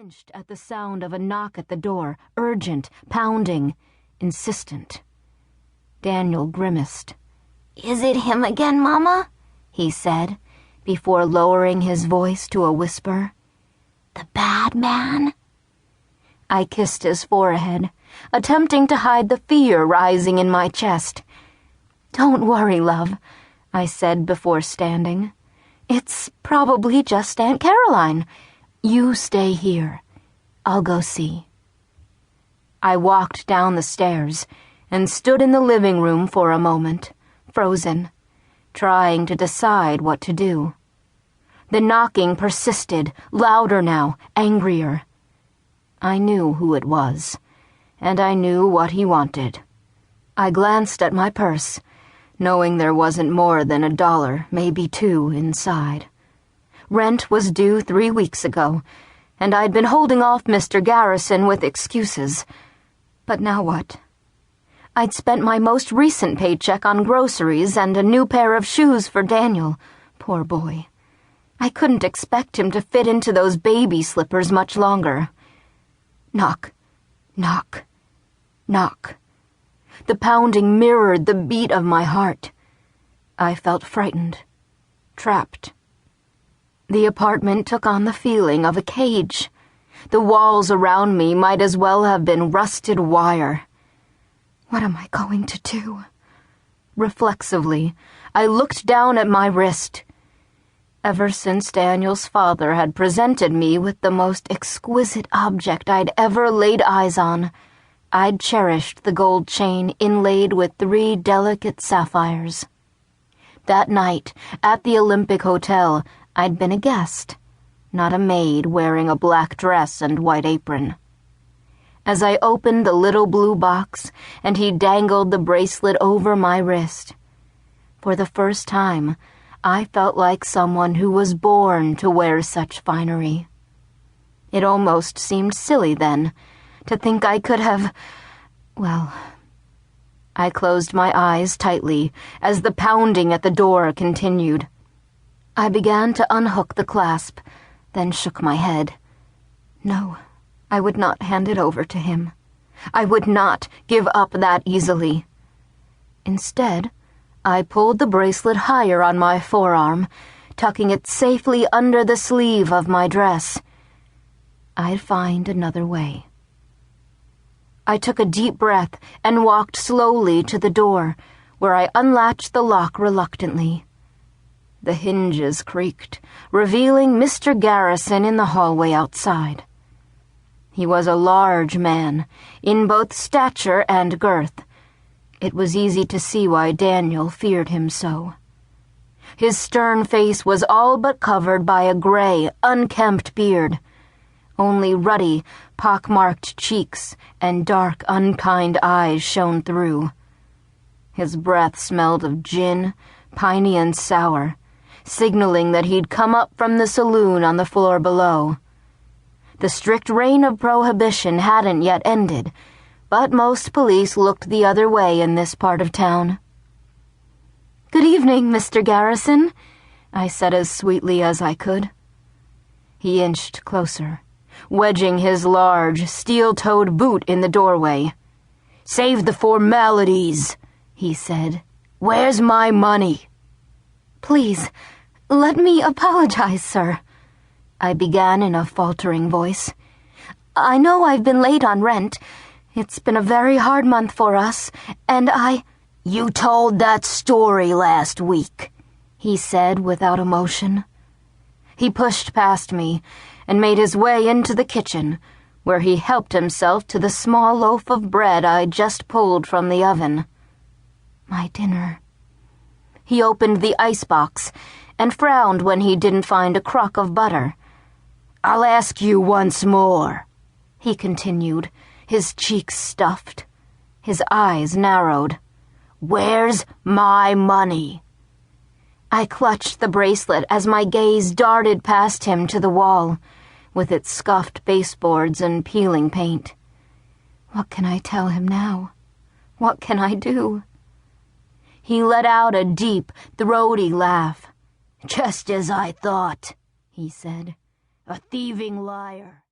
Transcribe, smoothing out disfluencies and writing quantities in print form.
flinched at the sound of a knock at the door, urgent, pounding, insistent. Daniel grimaced. "Is it him again, Mama?" he said, before lowering his voice to a whisper. "The bad man?" I kissed his forehead, attempting to hide the fear rising in my chest. "Don't worry, love," I said before standing. "It's probably just Aunt Caroline. You stay here. I'll go see." I walked down the stairs and stood in the living room for a moment, frozen, trying to decide what to do. The knocking persisted, louder now, angrier. I knew who it was, and I knew what he wanted. I glanced at my purse, knowing there wasn't more than $1, maybe $2, inside. Rent was due 3 weeks ago, and I'd been holding off Mr. Garrison with excuses. But now what? I'd spent my most recent paycheck on groceries and a new pair of shoes for Daniel, poor boy. I couldn't expect him to fit into those baby slippers much longer. Knock, knock, knock. The pounding mirrored the beat of my heart. I felt frightened, trapped. The apartment took on the feeling of a cage. The walls around me might as well have been rusted wire. What am I going to do? Reflexively, I looked down at my wrist. Ever since Daniel's father had presented me with the most exquisite object I'd ever laid eyes on, I'd cherished the gold chain inlaid with 3 delicate sapphires. That night, at the Olympic Hotel, I'd been a guest, not a maid wearing a black dress and white apron. As I opened the little blue box and he dangled the bracelet over my wrist, for the first time, I felt like someone who was born to wear such finery. It almost seemed silly then, to think I could have, well... I closed my eyes tightly as the pounding at the door continued. I began to unhook the clasp, then shook my head. No, I would not hand it over to him. I would not give up that easily. Instead, I pulled the bracelet higher on my forearm, tucking it safely under the sleeve of my dress. I'd find another way. I took a deep breath and walked slowly to the door, where I unlatched the lock reluctantly. The hinges creaked, revealing Mr. Garrison in the hallway outside. He was a large man, in both stature and girth. It was easy to see why Daniel feared him so. His stern face was all but covered by a gray, unkempt beard. Only ruddy, pock-marked cheeks and dark, unkind eyes shone through. His breath smelled of gin, piney and sour, signaling that he'd come up from the saloon on the floor below. The strict reign of prohibition hadn't yet ended, but most police looked the other way in this part of town. "Good evening, Mr. Garrison," I said as sweetly as I could. He inched closer, wedging his large, steel-toed boot in the doorway. "Save the formalities," he said. "Where's my money?" "Please, let me apologize, sir," I began in a faltering voice. "I know I've been late on rent. It's been a very hard month for us, and "You told that story last week," he said without emotion. He pushed past me and made his way into the kitchen, where he helped himself to the small loaf of bread I'd just pulled from the oven. My dinner. He opened the icebox and frowned when he didn't find a crock of butter. "I'll ask you once more," he continued, his cheeks stuffed, his eyes narrowed. "Where's my money?" I clutched the bracelet as my gaze darted past him to the wall, with its scuffed baseboards and peeling paint. What can I tell him now? What can I do? He let out a deep, throaty laugh. "Just as I thought," he said. "A thieving liar."